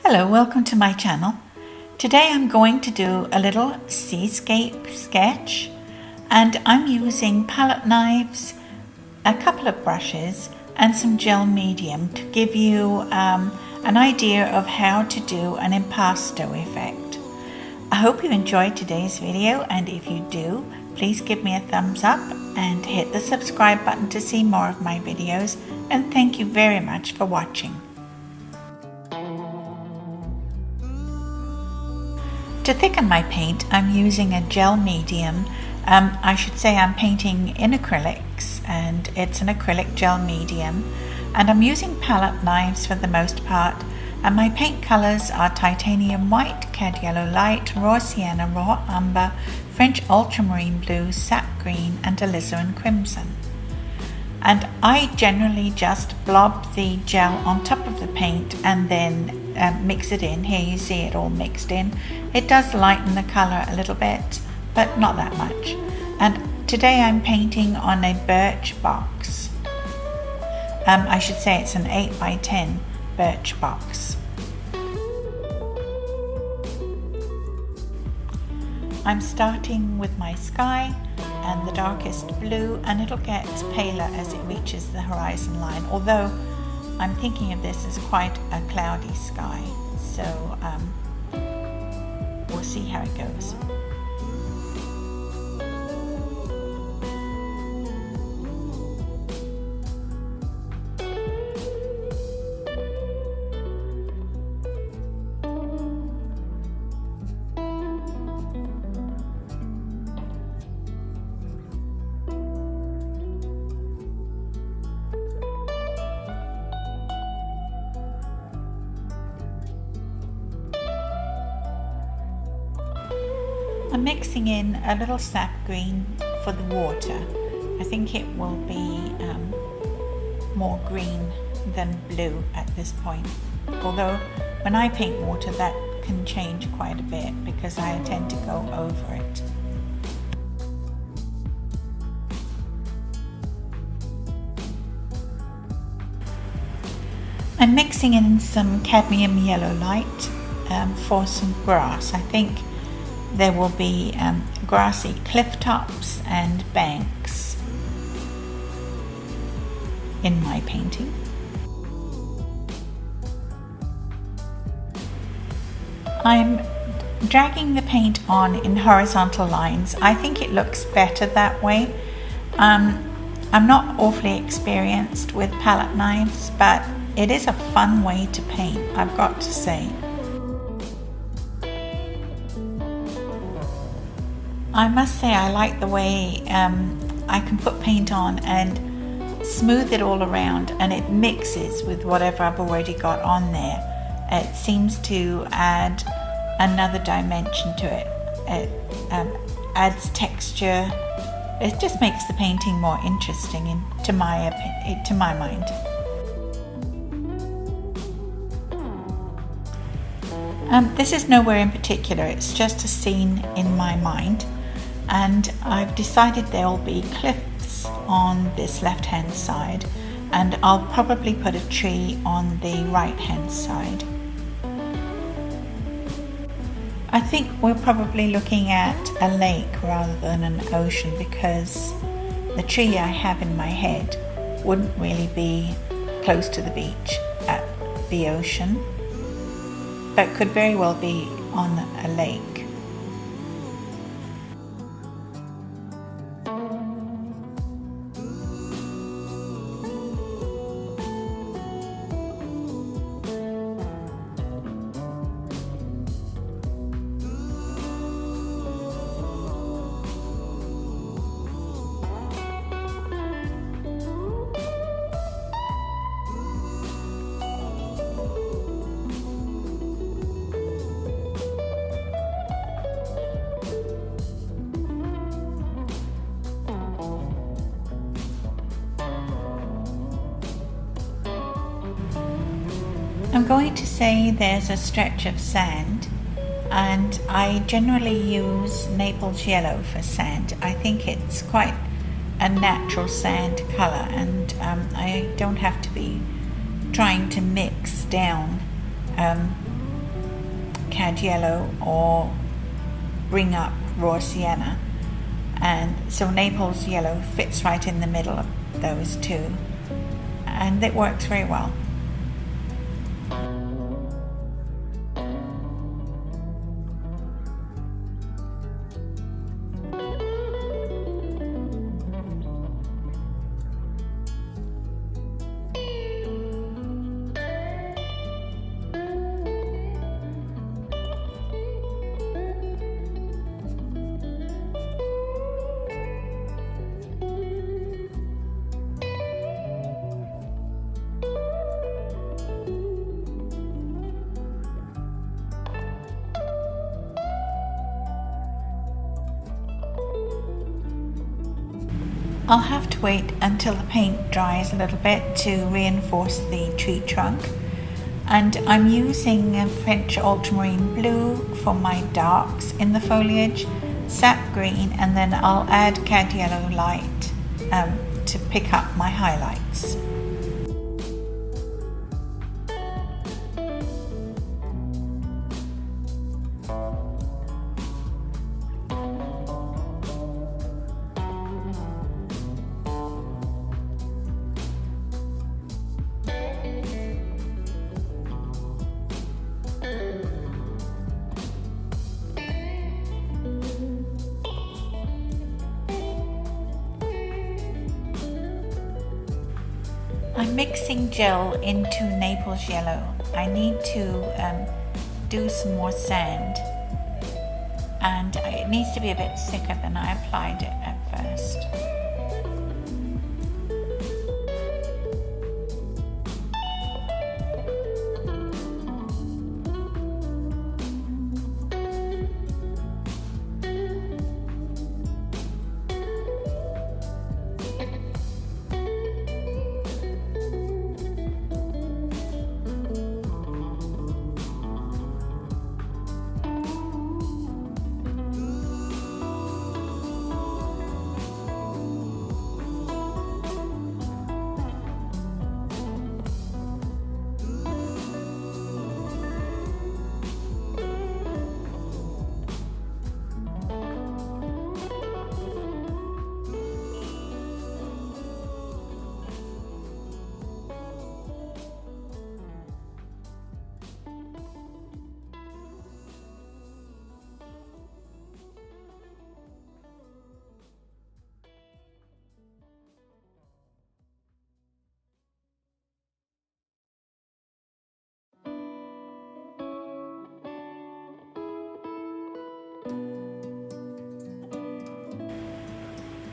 Hello, welcome to my channel. Today I'm going to do a little seascape sketch and I'm using palette knives, a couple of brushes and some gel medium to give you an idea of how to do an impasto effect. I hope you enjoyed today's video, and if you do, please give me a thumbs up and hit the subscribe button to see more of my videos, and thank you very much for watching. To thicken my paint, I'm using a gel medium. I should say I'm painting in acrylics, and it's an acrylic gel medium. And I'm using palette knives for the most part. And my paint colors are titanium white, cad yellow light, raw sienna, raw umber, French ultramarine blue, sap green, and alizarin crimson. And I generally just blob the gel on top of the paint and then mix it in. Here you see it all mixed in. It does lighten the color a little bit, but not that much. And today I'm painting on a birch box. I should say it's an 8 by 10 birch box. I'm starting with my sky and the darkest blue, and it'll get paler as it reaches the horizon line, although I'm thinking of this as quite a cloudy sky, so we'll see how it goes. I'm mixing in a little sap green for the water. I think it will be more green than blue at this point. Although when I paint water, that can change quite a bit because I tend to go over it. I'm mixing in some cadmium yellow light for some grass. I think there will be grassy cliff tops and banks in my painting. I'm dragging the paint on in horizontal lines. I think it looks better that way. I'm not awfully experienced with palette knives, but it is a fun way to paint, I've got to say. I must say I like the way I can put paint on and smooth it all around, and it mixes with whatever I've already got on there. It seems to add another dimension to it. It adds texture. It just makes the painting more interesting to my mind. This is nowhere in particular, it's just a scene in my mind. And I've decided there will be cliffs on this left hand side, and I'll probably put a tree on the right hand side. I think we're probably looking at a lake rather than an ocean, because the tree I have in my head wouldn't really be close to the beach at the ocean, but could very well be on a lake. I'm going to say there's a stretch of sand, and I generally use Naples yellow for sand. I think it's quite a natural sand color, and I don't have to be trying to mix down cad yellow or bring up raw sienna, and so Naples yellow fits right in the middle of those two, and it works very well. I'll have to wait until the paint dries a little bit to reinforce the tree trunk, and I'm using a French ultramarine blue for my darks in the foliage, sap green, and then I'll add cad yellow light to pick up my highlights. I'm mixing gel into Naples yellow. I need to do some more sand, and it needs to be a bit thicker than I applied it at first.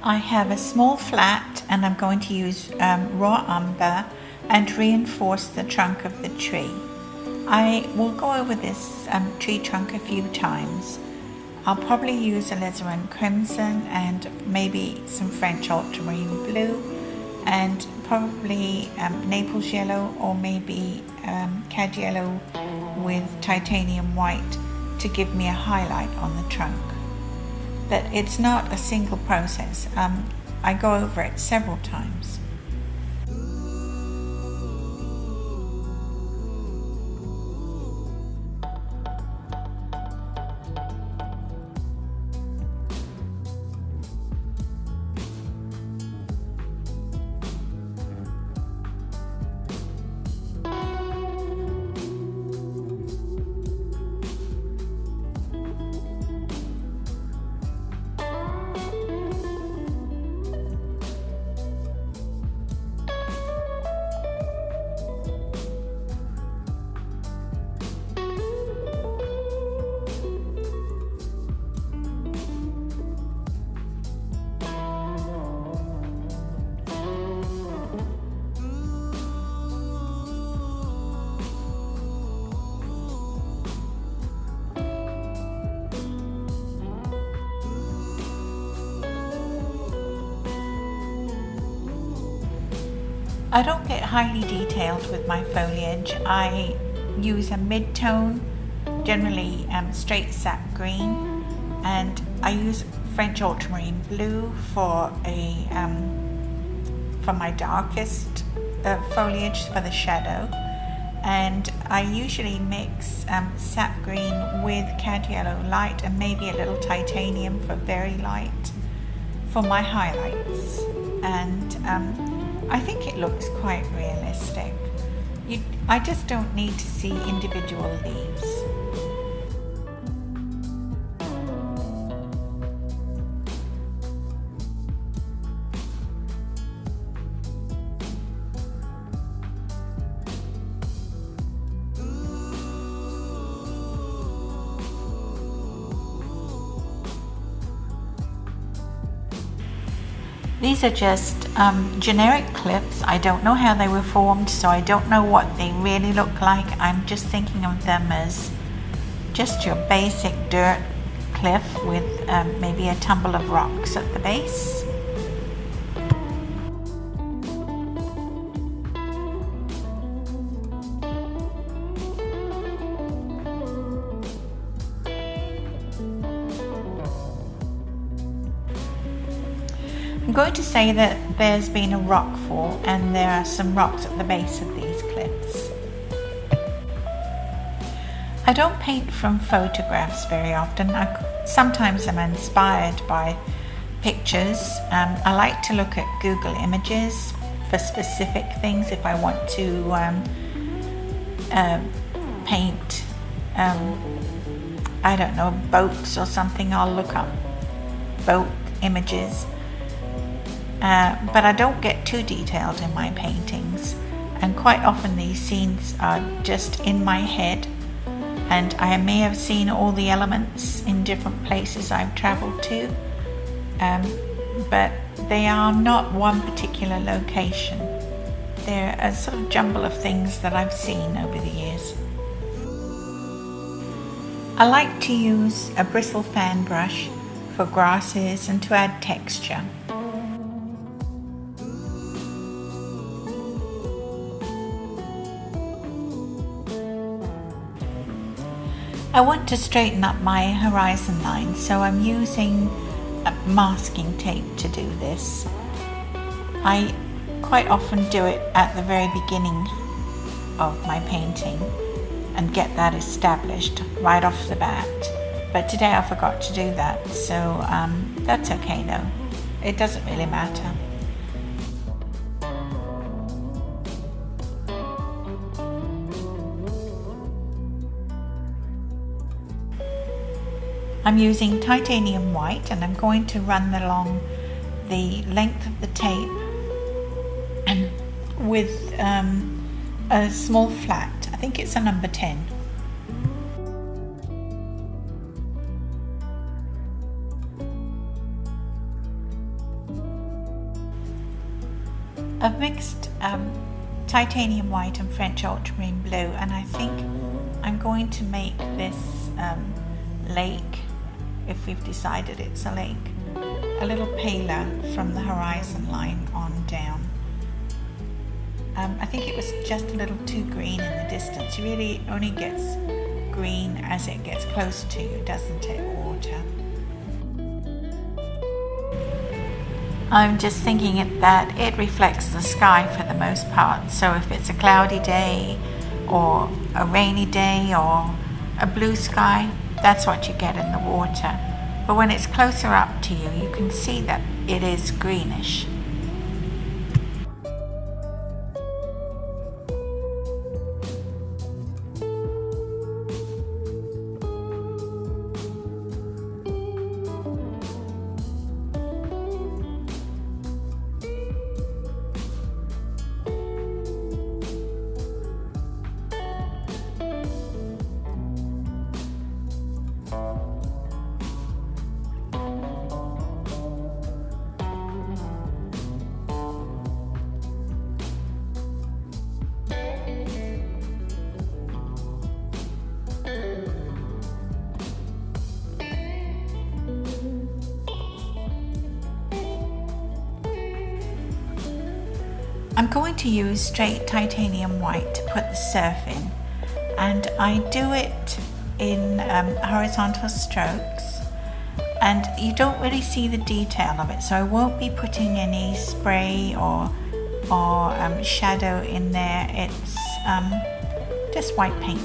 I have a small flat, and I'm going to use raw umber and reinforce the trunk of the tree. I will go over this tree trunk a few times. I'll probably use alizarin crimson and maybe some French ultramarine blue, and probably Naples yellow, or maybe cad yellow with titanium white to give me a highlight on the trunk. But it's not a single process. I go over it several times. I don't get highly detailed with my foliage. I use a mid-tone, generally straight sap green, and I use French ultramarine blue for my darkest foliage, for the shadow, and I usually mix sap green with cad yellow light and maybe a little titanium for very light for my highlights, and I think it looks quite realistic. I just don't need to see individual leaves. These are just generic cliffs. I don't know how they were formed, so I don't know what they really look like. I'm just thinking of them as just your basic dirt cliff with maybe a tumble of rocks at the base. I'm going to say that there's been a rock fall and there are some rocks at the base of these cliffs. I don't paint from photographs very often. Sometimes I'm inspired by pictures. I like to look at Google Images for specific things. If I want to paint, I don't know, boats or something, I'll look up boat images. But I don't get too detailed in my paintings, and quite often these scenes are just in my head, and I may have seen all the elements in different places I've traveled to, but they are not one particular location. They're a sort of jumble of things that I've seen over the years. I like to use a bristle fan brush for grasses and to add texture. I want to straighten up my horizon line, so I'm using masking tape to do this. I quite often do it at the very beginning of my painting and get that established right off the bat. But today I forgot to do that, so that's okay though. It doesn't really matter. I'm using titanium white and I'm going to run along the length of the tape and with a small flat. I think it's a number 10. I've mixed titanium white and French ultramarine blue, and I think I'm going to make this lake, if we've decided it's a lake, a little paler from the horizon line on down. I think it was just a little too green in the distance. It really only gets green as it gets closer to you, doesn't it, water? I'm just thinking that it reflects the sky for the most part. So if it's a cloudy day or a rainy day or a blue sky, that's what you get in the water. But when it's closer up to you, you can see that it is greenish. I'm going to use straight titanium white to put the surf in, and I do it in horizontal strokes, and you don't really see the detail of it, so I won't be putting any spray or shadow in there. It's just white paint.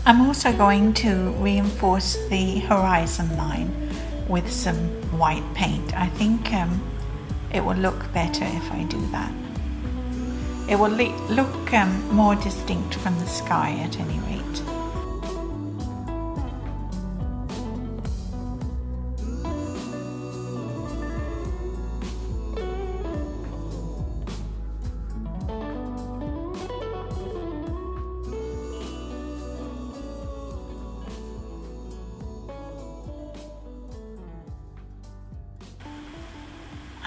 I'm also going to reinforce the horizon line with some white paint. I think it will look better if I do that. It will look more distinct from the sky at any rate.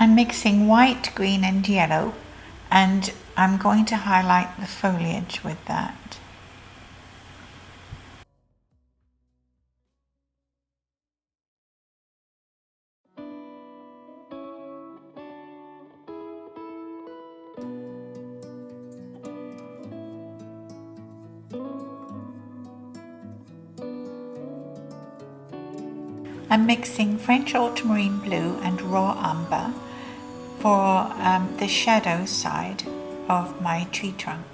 I'm mixing white, green and yellow, and I'm going to highlight the foliage with that. I'm mixing French ultramarine blue and raw umber for the shadow side of my tree trunk.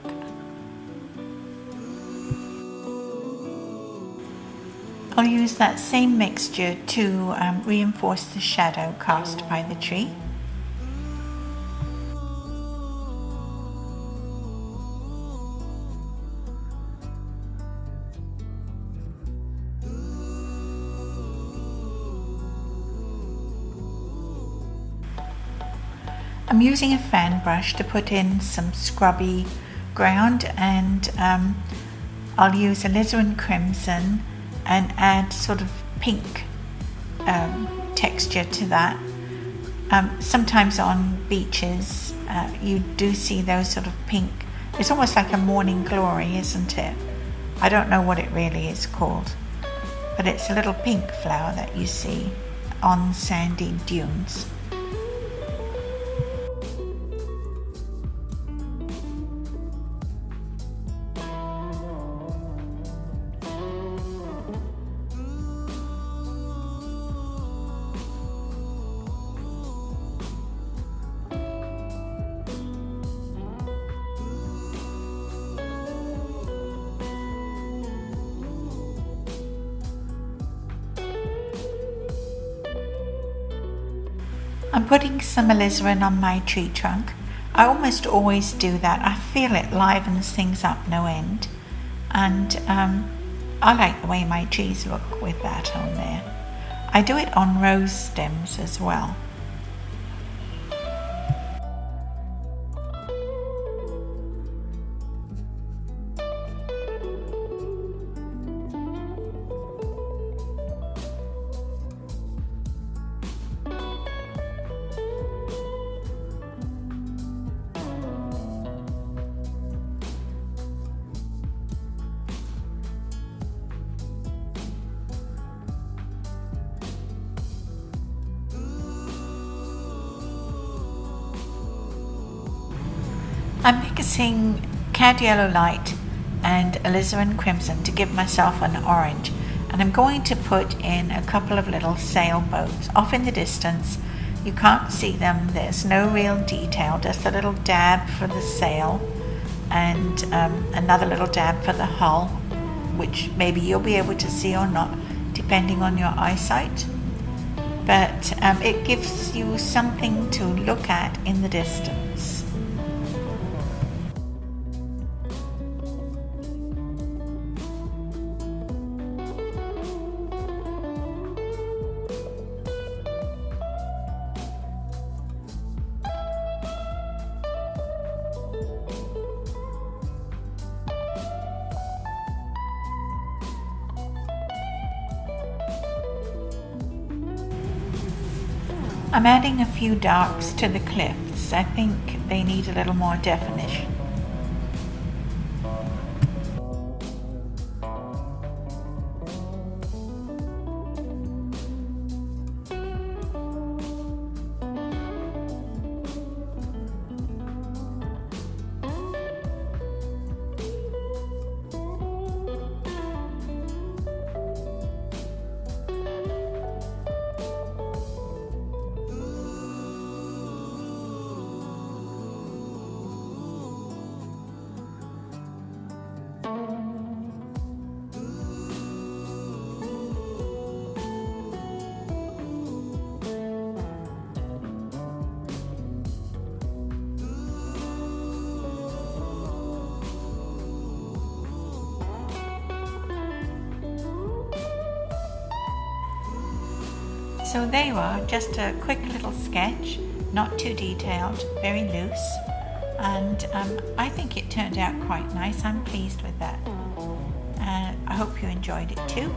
I'll use that same mixture to reinforce the shadow cast by the tree. I'm using a fan brush to put in some scrubby ground, and I'll use alizarin crimson and add sort of pink texture to that. Sometimes on beaches you do see those sort of pink, it's almost like a morning glory, isn't it? I don't know what it really is called, but it's a little pink flower that you see on sandy dunes. I'm putting some alizarin on my tree trunk. I almost always do that. I feel it livens things up no end, and I like the way my trees look with that on there. I do it on rose stems as well. I'm mixing cad yellow light and alizarin crimson to give myself an orange, and I'm going to put in a couple of little sailboats off in the distance. You can't see them, there's no real detail, just a little dab for the sail and another little dab for the hull, which maybe you'll be able to see or not depending on your eyesight, but it gives you something to look at in the distance. I'm adding a few darks to the cliffs. I think they need a little more definition. So there you are, just a quick little sketch, not too detailed, very loose, and I think it turned out quite nice. I'm pleased with that. I hope you enjoyed it too,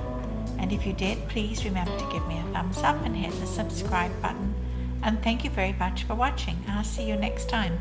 and if you did, please remember to give me a thumbs up and hit the subscribe button, and thank you very much for watching. I'll see you next time.